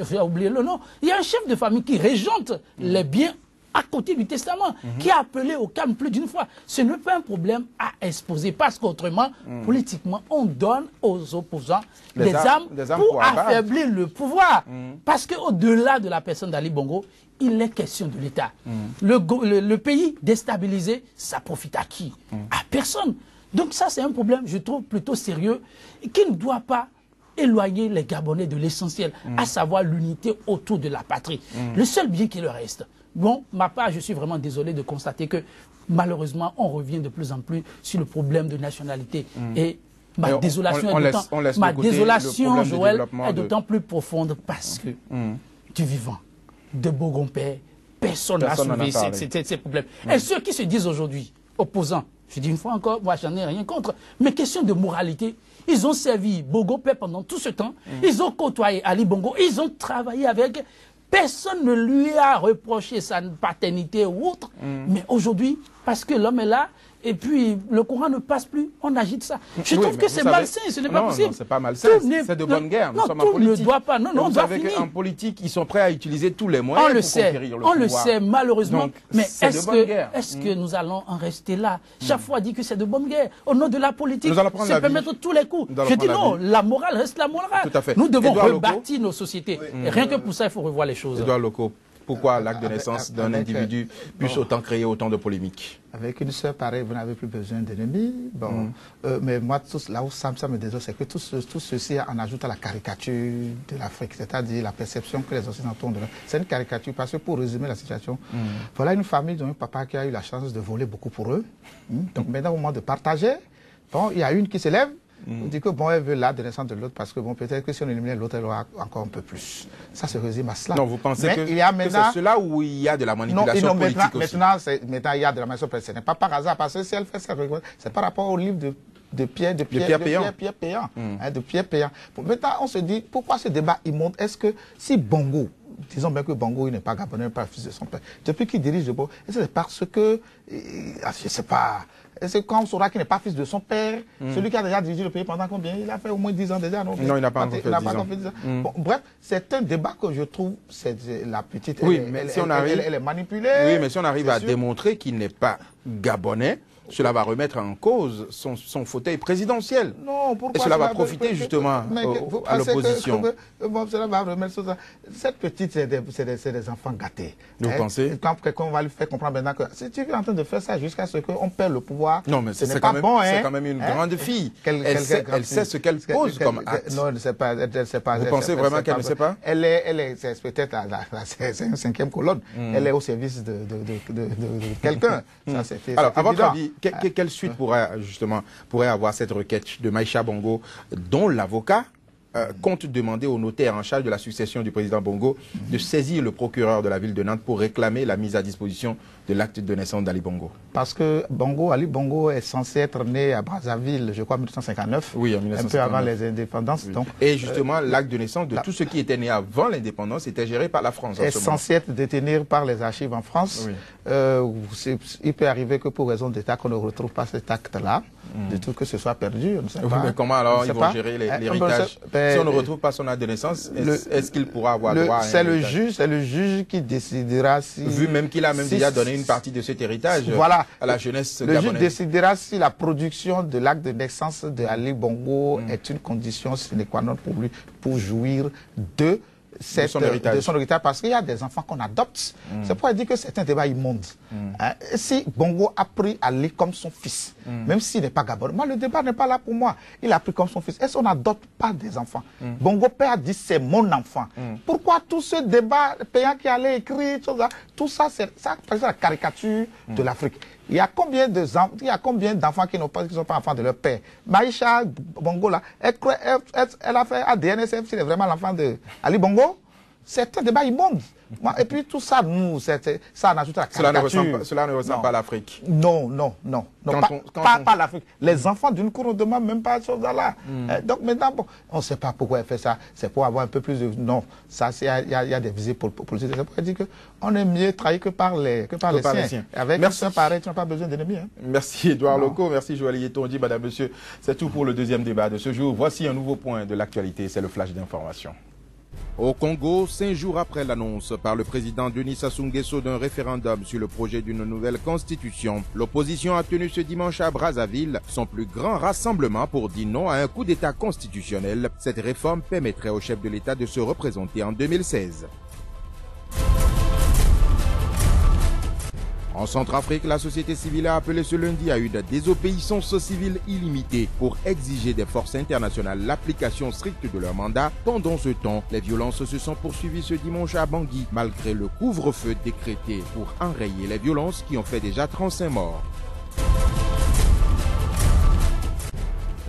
j'ai oublié le nom, il y a un chef de famille qui régente les biens à côté du testament, qui a appelé au calme plus d'une fois. Ce n'est pas un problème à exposer, parce qu'autrement, politiquement, on donne aux opposants des armes pour affaiblir le pouvoir. Parce qu'au-delà de la personne d'Ali Bongo, il est question de l'État. Le pays déstabilisé, ça profite à qui? À personne. Donc ça, c'est un problème, je trouve, plutôt sérieux, qui ne doit pas éloigner les Gabonais de l'essentiel, à savoir l'unité autour de la patrie. Le seul bien qui leur reste. Bon, ma part, je suis vraiment désolé de constater que malheureusement, on revient de plus en plus sur le problème de nationalité. Et ma désolation, Joël, est d'autant plus profonde parce que du vivant, de Bongo Père, personne n'a soulevé ces problèmes. Et ceux qui se disent aujourd'hui opposants, je dis une fois encore, moi j'en ai rien contre, mais question de moralité, ils ont servi Bongo Père pendant tout ce temps, ils ont côtoyé Ali Bongo, ils ont travaillé avec. Personne ne lui a reproché sa paternité ou autre, mais aujourd'hui, parce que l'homme est là, et puis le courant ne passe plus, on agite ça. Je trouve que c'est malsain, ce n'est pas possible. Non, c'est pas malsain, c'est de bonne guerre. Nous sommes en politique. Ne doit pas, non, on doit finir. En politique, ils sont prêts à utiliser tous les moyens pour conquérir le pouvoir. On le sait, malheureusement. Donc, mais est-ce que nous allons en rester là? Chaque fois, on dit que c'est de bonne guerre. Au nom de la politique, c'est permettre tous les coups. Je dis non, la morale reste la morale. Tout à fait. Nous devons rebâtir nos sociétés. Et rien que pour ça, il faut revoir les choses. Édouard Loko, pourquoi l'acte de naissance d'un individu puisse autant créer autant de polémiques? Avec une sœur pareille, vous n'avez plus besoin d'ennemis. Bon, mais moi, là où ça me désole, c'est que tout ceci en ajoute à la caricature de l'Afrique, c'est-à-dire la perception que les Occidentaux ont de l'Afrique. C'est une caricature parce que pour résumer la situation, voilà une famille dont un papa qui a eu la chance de voler beaucoup pour eux. Donc maintenant, au moment de partager, bon, il y a une qui s'élève. On dit que bon, elle veut la naissance de l'autre parce que bon, peut-être que si on éliminait l'autre, elle aura encore un peu plus. Ça se résume à cela. Non, vous pensez que c'est cela où il y a de la manipulation politique aussi? Maintenant, il y a de la manipulation politique. Ce n'est pas par hasard, parce que si elle fait ça, c'est par rapport au livre de Pierre Péan. De Pierre Péan. Maintenant, on se dit, pourquoi ce débat immonde? Est-ce que si Bongo, disons bien que Bongo, il n'est pas gabonais, pas fils de son père, depuis qu'il dirige le Bongo, c'est parce que, je ne sais pas, c'est quand on saura qu'il n'est pas fils de son père, celui qui a déjà dirigé le pays pendant combien? Il a fait au moins 10 ans déjà, non? Non, il n'a pas encore fait 10 ans. Bon, bref, c'est un débat que je trouve, la petite, oui, mais si on arrive, elle est manipulée. Oui, mais si on arrive à démontrer qu'il n'est pas gabonais, cela va remettre en cause son fauteuil présidentiel. Non, pourquoi? Et cela va profiter justement à l'opposition. Bon, cela va remettre sur ça. Cette petite, c'est des enfants gâtés. Vous pensez? Quand quelqu'un va lui faire comprendre maintenant que si tu es en train de faire ça jusqu'à ce qu'on perd le pouvoir, non, mais c'est pas bon. C'est quand même une grande fille. Elle sait ce qu'elle pose comme acte. Non, elle ne sait pas. Vous pensez vraiment qu'elle ne sait pas? Elle est peut-être c'est une cinquième colonne. Elle est au service de quelqu'un. Alors, à votre avis, quelle suite pourrait avoir cette requête de Maïcha Bongo, dont l'avocat compte demander au notaire en charge de la succession du président Bongo de saisir le procureur de la ville de Nantes pour réclamer la mise à disposition de l'acte de naissance d'Ali Bongo? Parce que Ali Bongo est censé être né à Brazzaville, je crois, en 1959. Oui, en 1959. Un peu avant les indépendances. Oui. Donc, et justement, l'acte de naissance de tous ceux qui étaient nés avant l'indépendance était géré par la France. Est censé être détenu par les archives en France. Oui. Il peut arriver que pour raison d'État qu'on ne retrouve pas cet acte-là, de tout que ce soit perdu. On ne sait pas. Mais comment alors ils vont gérer l'héritage? Si on ne retrouve pas son acte de naissance, est-ce qu'il pourra avoir droit à un héritage? C'est le juge qui décidera si... Vu même qu'il a déjà donné une partie de cet héritage à la jeunesse gabonaise. Le juge décidera si la production de l'acte de naissance de Ali Bongo est une condition sine qua non pour lui, pour jouir de son héritage, parce qu'il y a des enfants qu'on adopte. C'est pour dire que c'est un débat immonde. Si Bongo a pris Ali comme son fils, même s'il n'est pas gabonais, moi le débat n'est pas là pour moi. Il a pris comme son fils. Est-ce qu'on n'adopte pas des enfants? Bongo père a dit c'est mon enfant. Pourquoi tout ce débat payant qui allait écrire, tout ça, c'est la caricature de l'Afrique? Il y a combien d'enfants qui ne sont pas enfants de leur père? Maïcha Bongo, là, elle a fait ADNSF, c'est vraiment l'enfant de Ali Bongo. C'est un débat immonde. Et puis tout ça, ça en ajoute à la caricature. Cela ne ressemble pas à l'Afrique. Non. Pas l'Afrique. Les enfants d'une cour ne demandent même pas ce chose-là. Donc maintenant, bon, on ne sait pas pourquoi elle fait ça. C'est pour avoir un peu plus de... Non, ça, il y a des visées politiques. C'est pour dire qu'on est mieux trahi que par les siens. Avec un pareil, tu n'as pas besoin d'ennemis. Merci Edouard Loko, merci Joël Yetondi, madame, monsieur. C'est tout pour le deuxième débat de ce jour. Voici un nouveau point de l'actualité, c'est le flash d'information. Au Congo, 5 jours après l'annonce par le président Denis Sassou Nguesso d'un référendum sur le projet d'une nouvelle constitution, l'opposition a tenu ce dimanche à Brazzaville son plus grand rassemblement pour dire non à un coup d'État constitutionnel. Cette réforme permettrait au chef de l'État de se représenter en 2016. En Centrafrique, la société civile a appelé ce lundi à une désobéissance civile illimitée pour exiger des forces internationales l'application stricte de leur mandat. Pendant ce temps, les violences se sont poursuivies ce dimanche à Bangui, malgré le couvre-feu décrété pour enrayer les violences qui ont fait déjà 35 morts.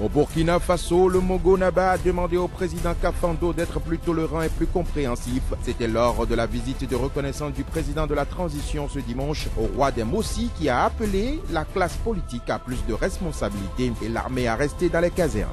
Au Burkina Faso, le Mogo-Naba a demandé au président Kafando d'être plus tolérant et plus compréhensif. C'était lors de la visite de reconnaissance du président de la transition ce dimanche au roi des Mossi qui a appelé la classe politique à plus de responsabilités et l'armée à rester dans les casernes.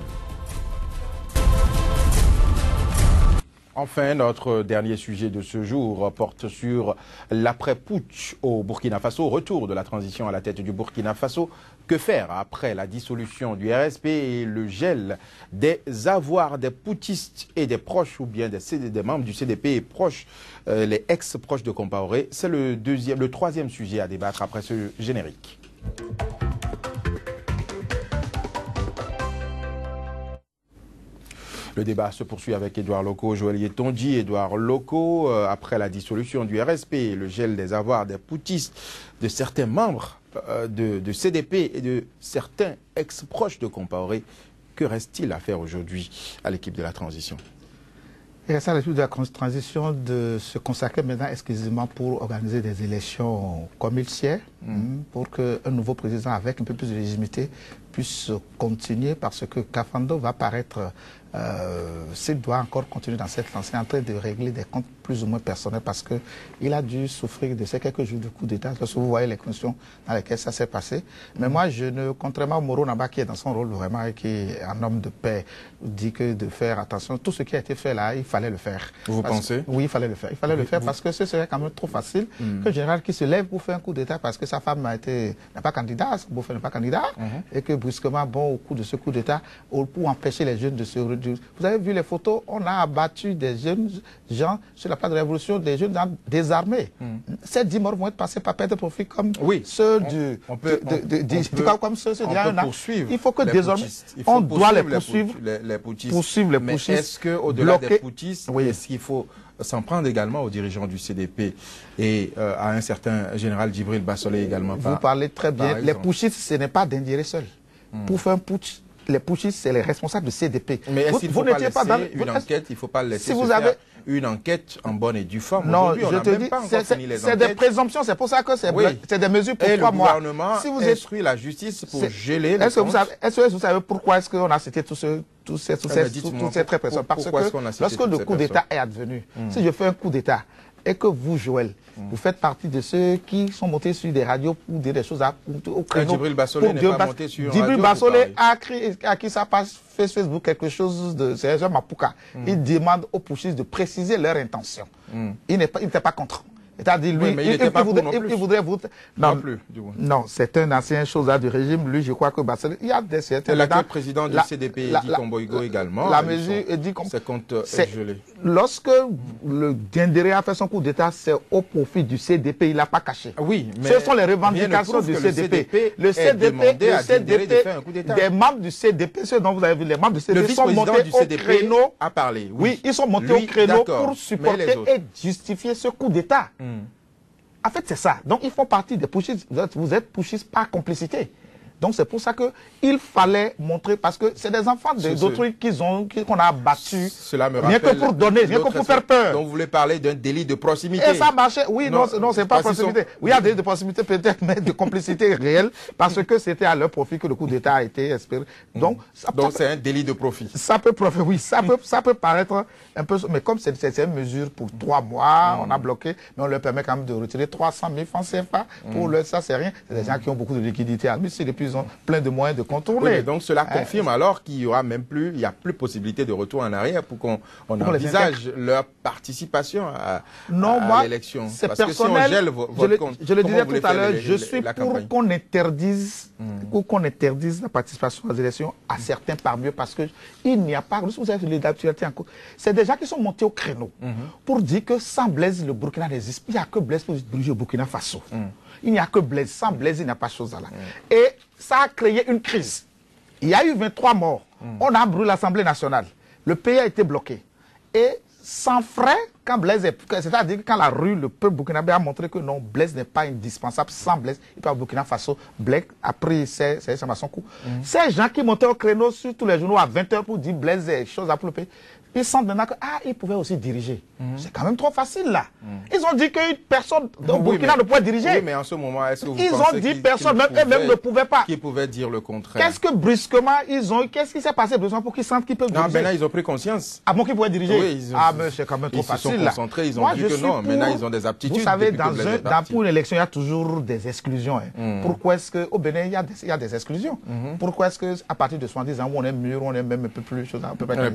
Enfin, notre dernier sujet de ce jour porte sur l'après-putsch au Burkina Faso, retour de la transition à la tête du Burkina Faso. Que faire après la dissolution du RSP et le gel des avoirs des putschistes et des proches ou bien des membres du CDP et proches, les ex-proches de Compaoré? C'est le troisième sujet à débattre après ce générique. Le débat se poursuit avec Edouard Loko, Joël Yetondi. Edouard Loko, après la dissolution du RSP et le gel des avoirs des putschistes, de certains membres de CDP et de certains ex-proches de Compaoré, que reste-t-il à faire aujourd'hui à l'équipe de la transition? Il reste à l'équipe de la transition de se consacrer maintenant exclusivement pour organiser des élections comme il sied, pour qu'un nouveau président avec un peu plus de légitimité puisse continuer, parce que Kafando va paraître, s'il doit encore continuer dans cette lancée, en train de régler des comptes plus ou moins personnels, parce qu'il a dû souffrir de ces quelques jours de coup d'État, lorsque vous voyez les conditions dans lesquelles ça s'est passé. Mais moi, contrairement à Moro Naba, qui est dans son rôle vraiment, et qui est un homme de paix, dit que de faire attention, tout ce qui a été fait là, il fallait le faire. Vous pensez? Oui, il fallait le faire. Il fallait le faire parce que ce serait quand même trop facile que le général qui se lève pour faire un coup d'État parce que sa femme n'a pas candidat, son beau-frère n'est pas candidat, et que brusquement, bon, au cours de ce coup d'État, pour empêcher les jeunes de se réunir, Vous avez vu les photos, on a abattu des jeunes gens sur la place de la Révolution, des jeunes gens désarmés. Ces 10 morts vont être passés par perte de profit comme ceux comme ceux poursuivre. Il faut que désormais, on doit les poursuivre. Les putschistes. Poursuivre les mais putschistes. Est-ce qu'au-delà des putschistes, est-ce qu'il faut s'en prendre également aux dirigeants du CDP et à un certain général Djibril Bassolé également? Vous parlez très bien. Les putschistes, ce n'est pas d'Indiré seul. Pour faire un putsch, les putschistes, c'est les responsables du CDP. Mais est-ce qu'il ne faut pas laisser une enquête? Il ne faut pas laisser faire une enquête en bonne et due forme. Non, je te dis, c'est des présomptions. C'est pour ça que c'est des mesures pour 3 mois. Et le gouvernement instruit la justice pour geler les comptes. Est-ce que vous savez pourquoi est-ce qu'on a cité toutes ces très pressions? Parce que lorsque le coup d'État est advenu, si je fais un coup d'État et que vous, Joël, vous faites partie de ceux qui sont montés sur des radios pour dire des choses au créneau. Djibril Bassolé n'est pas monté sur Djibril Bassolé a qui sa page Facebook quelque chose de... C'est un Mapuka. Il demande aux putschistes de préciser leur intention. Il n'était pas contre. C'est-à-dire, lui, il voudrait vous... Non, c'est un ancien chose du régime. Lui, je crois que Bassolé... Il y a des certains... L'actuel président du CDP, Edi Komboigo également. La mesure Edi Komboigo... C'est compte gelé. Lorsque le Dendéré a fait son coup d'État, c'est au profit du CDP. Il n'a pas caché. Oui, mais... Ce sont les revendications du CDP. Le CDP, des membres du CDP, ceux dont vous avez vu, les membres du CDP sont montés au créneau... a parlé. Oui, ils sont montés au créneau pour supporter et justifier ce coup d'État. En fait, c'est ça. Donc, ils font partie des putschistes. Vous êtes putschistes par complicité. Donc, c'est pour ça qu'il fallait montrer, parce que c'est des enfants d'autrui qu'on a abattus. Cela me rappelle. Rien que pour donner, rien que pour faire peur. Donc, vous voulez parler d'un délit de proximité. Et ça marchait. Oui, non, c'est pas proximité. Oui, il y a des délit de proximité peut-être, mais de complicité réelle, parce que c'était à leur profit que le coup d'État a été espéré. Donc, c'est un délit de profit. Ça peut paraître un peu, mais comme c'est une mesure pour 3 mois, on a bloqué, mais on leur permet quand même de retirer 300 000 francs CFA. Pour ça, c'est rien. C'est des gens qui ont beaucoup de liquidités à lui, ils ont plein de moyens de contourner. Oui, donc cela confirme alors qu'il y aura même plus, il n'y a plus possibilité de retour en arrière pour qu'on envisage leur participation à l'élection. C'est personnel. Que si on gèle votre compte, je le disais tout à l'heure, je suis pour qu'on interdise la participation aux élections à certains parmi eux parce qu'il n'y a pas, vous avez l'actualité en cours, c'est des gens qui sont montés au créneau pour dire que sans Blaise, le Burkina n'existe. Il n'y a que Blaise pour diriger le Burkina Faso. Il n'y a que Blaise. Sans Blaise, il n'y a pas de chose là. Et ça a créé une crise. Il y a eu 23 morts. On a brûlé l'Assemblée nationale. Le pays a été bloqué. Et sans frais, quand Blaise c'est-à-dire quand la rue, le peuple burkinabé a montré que non, Blaise n'est pas indispensable. Sans Blaise, il peut au Burkina Faso. Blaise a pris son coup. Ces gens qui montaient au créneau sur tous les journaux à 20h pour dire Blaise est chose à pour le pays, ils sentent maintenant qu'ils pouvaient aussi diriger. C'est quand même trop facile là. Ils ont dit qu'une personne au Burkina ne pouvait diriger. Oui, mais en ce moment, est-ce que vous pensez ont dit personne, même ne pouvait pas. Qui pouvait dire le contraire? Qu'est-ce que brusquement qu'est-ce qui s'est passé brusquement pour qu'ils sentent qu'ils peuvent diriger? Non, maintenant ils ont pris conscience. Ah bon, qu'ils pouvaient diriger? Oui, mais c'est quand même trop facile. Ils se sont concentrés, ils ont dit que non. Maintenant ils ont des aptitudes. Vous savez, pour une élection, il y a toujours des exclusions. Pourquoi est-ce qu'au Bénin, il y a des exclusions? Pourquoi est-ce qu'à partir de 70 ans, on est mûr, on est même un peu plus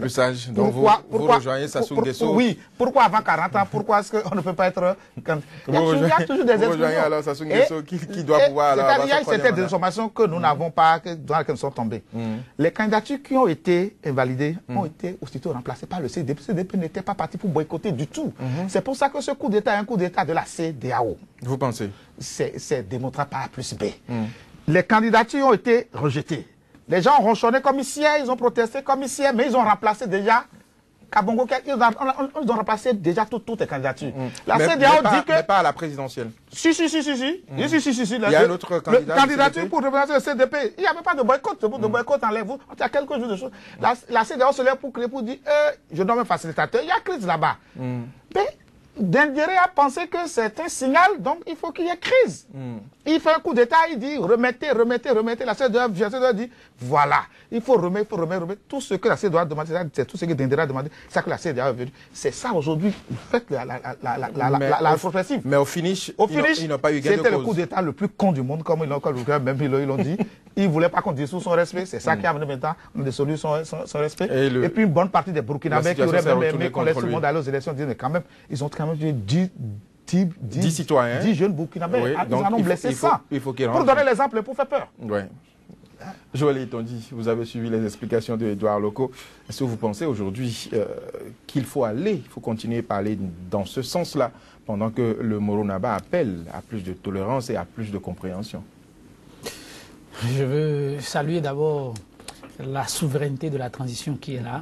sage? Donc vous rejoignez Sassou Nguesso? Oui. Pourquoi avant 40 ans? Pourquoi est-ce qu'on ne peut pas être... Il y a toujours des exclusions. Vous rejoignez alors Sassou Nguesso qui doit pouvoir... Il y a certaines informations que nous n'avons pas, dans lesquelles nous sommes tombés. Les candidatures qui ont été invalidées ont été aussitôt remplacées par le CDP. Le CDP n'était pas parti pour boycotter du tout. C'est pour ça que ce coup d'État est un coup d'État de la CEDEAO. Vous pensez? C'est démontré par A plus B. Les candidatures ont été rejetées. Les gens ont ronchonné comme ici, ils ont protesté comme ici, mais ils ont remplacé déjà Kabongo, ils ont remplacé déjà toutes les candidatures. La CEDEAO dit que... Mais pas à la présidentielle. Si. Il y a un autre candidat. Candidature pour représenter le CDP. Il n'y avait pas de boycott. De boycott enlève. Il y a quelques jours de choses. La CEDEAO se lève pour dire je donne un facilitateur. Il y a crise là-bas. Mais Dendéré a pensé que c'est un signal, donc il faut qu'il y ait crise. Il fait un coup d'État, il dit remettez. La CEDEAO dit voilà, il faut remettre. Tout ce que la CEDEAO a demandé, c'est tout ce que Dendéré a demandé, c'est ça que la CEDEAO est venue. C'est ça aujourd'hui, faites la progressive. Mais au finish, ils n'ont pas eu gain de cause. C'était le coup d'État le plus con du monde, comme ils l'ont dit. Ils ne voulaient pas qu'on dissoute son respect, c'est ça qui a amené maintenant des solutions son respect. Et puis une bonne partie des Burkinabés qui auraient même aimé qu'on laisse tout le monde aller aux élections, disent mais quand même, ils ont quand même tué 10 citoyens. 10 jeunes Burkinabés. Oui, Ils en ont blessé 100. Il faut qu'ils pour donner l'exemple, pour faire peur. Oui. Joël Etondi, vous avez suivi les explications de Edouard Loko. Est-ce que vous pensez aujourd'hui qu'il faut continuer à parler dans ce sens-là, pendant que le Moronaba appelle à plus de tolérance et à plus de compréhension? Je veux saluer d'abord la souveraineté de la transition qui est là.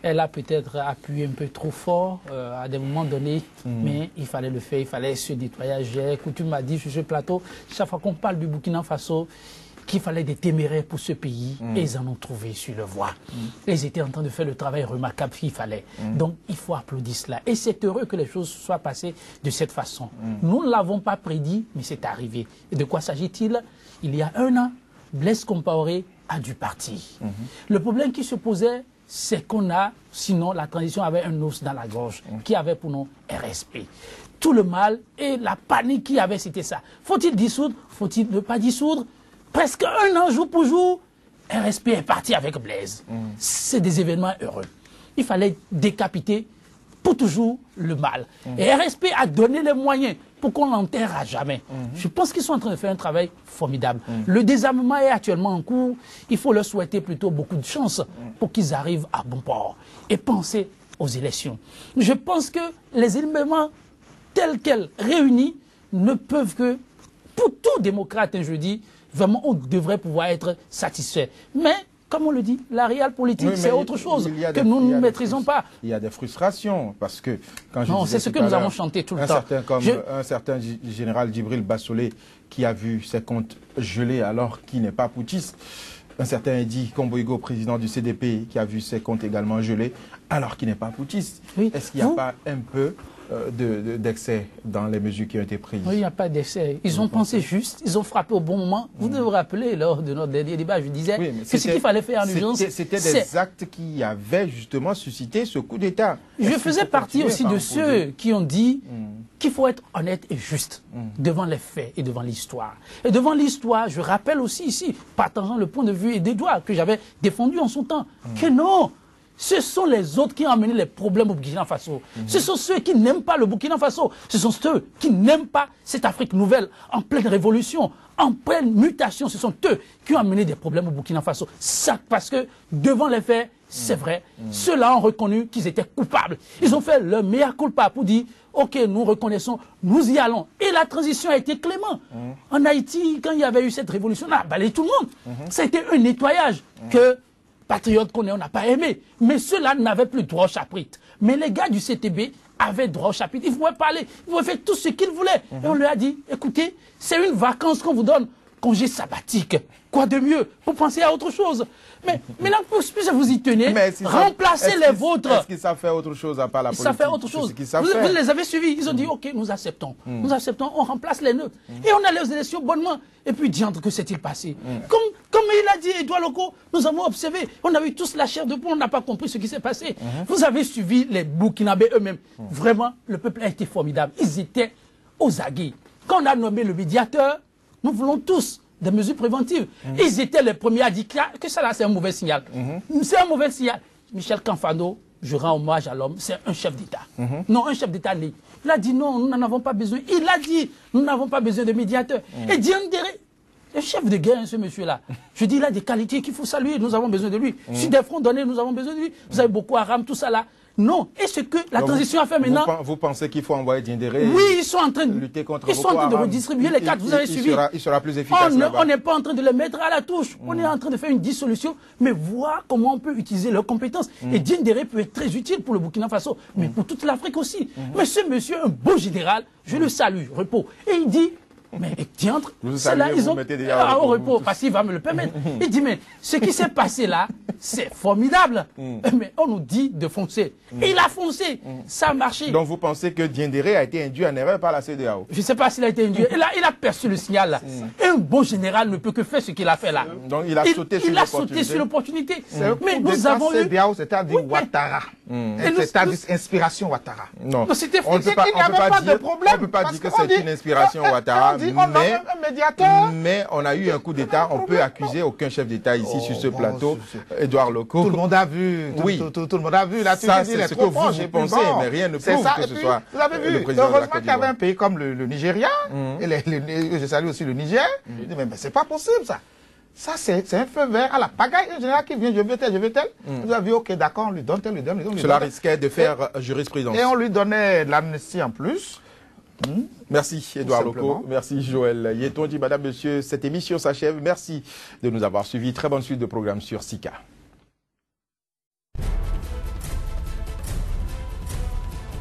Elle a peut-être appuyé un peu trop fort à des moments donnés, mais il fallait le faire, il fallait ce nettoyage. J'ai coutume à dire sur ce plateau, chaque fois qu'on parle du Burkina Faso, qu'il fallait des téméraires pour ce pays, et ils en ont trouvé sur le voie. Ils étaient en train de faire le travail remarquable qu'il fallait. Donc il faut applaudir cela. Et c'est heureux que les choses soient passées de cette façon. Nous ne l'avons pas prédit, mais c'est arrivé. Et de quoi s'agit-il? Il y a un an, Blaise Compaoré a dû partir. Le problème qui se posait, c'est qu'on a, sinon la transition avait un os dans la gorge, qui avait pour nom RSP. Tout le mal et la panique qu'il y avait, c'était ça. Faut-il dissoudre? Faut-il ne pas dissoudre? Presque un an, jour pour jour, RSP est parti avec Blaise. C'est des événements heureux. Il fallait décapiter pour toujours le mal. Et RSP a donné les moyens pour qu'on l'enterre à jamais. Je pense qu'ils sont en train de faire un travail formidable. Le désarmement est actuellement en cours. Il faut leur souhaiter plutôt beaucoup de chance pour qu'ils arrivent à bon port. Et penser aux élections. Je pense que les éléments tels quels réunis ne peuvent que, pour tout démocrate, je dis, vraiment, on devrait pouvoir être satisfait. Mais, comme on le dit, la réelle politique, c'est autre chose que nous ne maîtrisons pas. Il y a des frustrations, parce que quand je non, c'est ce que nous avons chanté tout le temps. Un certain général Djibril Bassolé, qui a vu ses comptes gelés alors qu'il n'est pas poutiste. Un certain Edi Komboigo, président du CDP, qui a vu ses comptes également gelés alors qu'il n'est pas poutiste. Oui. Est-ce qu'il n'y a pas un peu d'excès dans les mesures qui ont été prises? Oui, il n'y a pas d'excès. Ils ont pensé juste, ils ont frappé au bon moment. Vous devez vous rappeler, lors de notre dernier débat, je disais que ce qu'il fallait faire en urgence... C'était des actes qui avaient justement suscité ce coup d'État. Je faisais partie aussi de ceux qui ont dit qu'il faut être honnête et juste devant les faits et devant l'histoire. Et devant l'histoire, je rappelle aussi ici, partageant le point de vue d'Edouard que j'avais défendu en son temps, que non, ce sont les autres qui ont amené les problèmes au Burkina Faso. Ce sont ceux qui n'aiment pas le Burkina Faso. Ce sont ceux qui n'aiment pas cette Afrique nouvelle, en pleine révolution, en pleine mutation. Ce sont eux qui ont amené des problèmes au Burkina Faso. Ça, parce que devant les faits, c'est vrai, ceux-là ont reconnu qu'ils étaient coupables. Ils ont fait leur mea culpa pour dire, ok, nous reconnaissons, nous y allons. Et la transition a été clément. En Haïti, quand il y avait eu cette révolution, on a balayé tout le monde. Ça a été un nettoyage que... patriotes qu'on est, on n'a pas aimé. Mais ceux-là n'avaient plus droit au chapitre. Mais les gars du CTB avaient droit au chapitre. Ils pouvaient parler, ils pouvaient faire tout ce qu'ils voulaient. Et on leur a dit, écoutez, c'est une vacance qu'on vous donne, congé sabbatique. Quoi de mieux pour penser à autre chose? Mais maintenant, puisque vous y tenez, remplacez les vôtres. Est-ce qu'ils savent faire autre chose à part la politique? Ils savent faire autre chose. Vous les avez suivis. Ils ont dit, ok, nous acceptons. Nous acceptons, on remplace les nôtres. Et on allait aux élections bonnement. Et puis, diantre, que s'est-il passé? Comme il a dit, Edouard Loko, nous avons observé. On a eu tous la chair de poule, on n'a pas compris ce qui s'est passé. Vous avez suivi les Burkinabés eux-mêmes. Vraiment, le peuple a été formidable. Ils étaient aux aguets. Quand on a nommé le médiateur, nous voulons tous des mesures préventives. Ils étaient les premiers à dire que ça là, c'est un mauvais signal. C'est un mauvais signal. Michel Canfano, je rends hommage à l'homme, c'est un chef d'État. Non, un chef d'État né. Il a dit non, nous n'en avons pas besoin. Il a dit, nous n'avons pas besoin de médiateurs. Et Diendéré, le chef de guerre, ce monsieur-là, je dis, il a des qualités qu'il faut saluer, nous avons besoin de lui. Sur des fronts donnés, nous avons besoin de lui. Vous avez beaucoup Aram, tout ça là. Non. Et ce que la transition a fait maintenant... Vous pensez qu'il faut envoyer Diendéré? Oui, ils sont en train de lutter contre Ils sont en train de redistribuer les cartes. Vous avez suivi. Il sera plus efficace. On n'est pas en train de les mettre à la touche. On est en train de faire une dissolution, mais voir comment on peut utiliser leurs compétences. Et Diendéré peut être très utile pour le Burkina Faso, mais pour toute l'Afrique aussi. Mais ce monsieur, un beau général, je le salue, repos. Et il dit... Mais diantre, là, ils ont au repos, parce qu'il va me le permettre. Il dit, mais ce qui s'est passé là, c'est formidable. Mais on nous dit de foncer. Et il a foncé. Ça a marché. Donc vous pensez que Diendéré a été induit en erreur par la CEDEAO? Je ne sais pas s'il a été induit. Il a perçu le signal là. Et un bon général ne peut que faire ce qu'il a fait là. Donc il a sauté sur l'opportunité. Mais nous avons eu... c'est-à-dire Ouattara. C'est-à-dire inspiration Ouattara. Non, on ne peut pas dire que c'est une inspiration Ouattara. Mais on a eu un coup d'État. On peut accuser aucun chef d'État ici sur ce plateau, Edouard Loko. Tout le monde a vu. Tout le monde a vu. Ça, c'est ce que vous pensez, mais rien ne prouve que ce soit vous avez vu, le président de la Côte qu'il y avait un pays comme le Nigeria, et je salue aussi le Niger. Je dis, mais c'est pas possible ça. Ça, c'est un feu vert à la pagaille. Un général qui vient, je veux tel. Vous avez dit, ok, d'accord, on lui donne tel, lui donne. Cela risquait de faire jurisprudence. Et on lui donnait l'amnistie en plus. Merci Edouard Loko, merci Joël Yetonji. Madame, Monsieur, cette émission s'achève. Merci de nous avoir suivis. Très bonne suite de programme sur SICA.